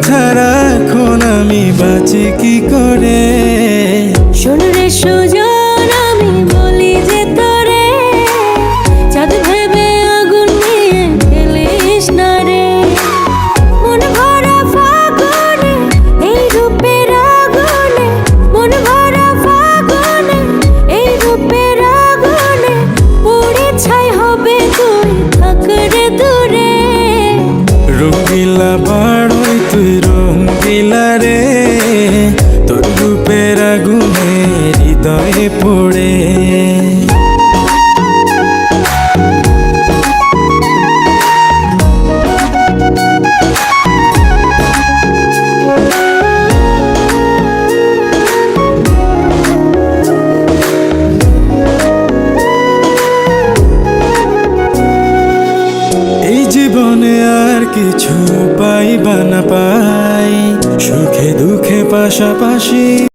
ছাড়া এখন আমি বাঁচি কি করে। শোন রে সুজন, আমি বলি যে তোরে, চাঁদ ভেবে আগুন নিয়ে ফেলিস না রে। মন ভরা ফাগুনে এই রূপের আগুনে, মন ভরা ফাগুনে এই রূপের আগুনে, পুড়ে ছাই হবে তুই থাক রে দূরে। রঙ্গিলা বাড়ই তুই রঙ্গিলা রে, তোর রূপের আগুনে হৃদয়ে পড়ে। এই জীবনে আর কিছু পাই বা না পাই, সুখে দুঃখে পাশাপাশি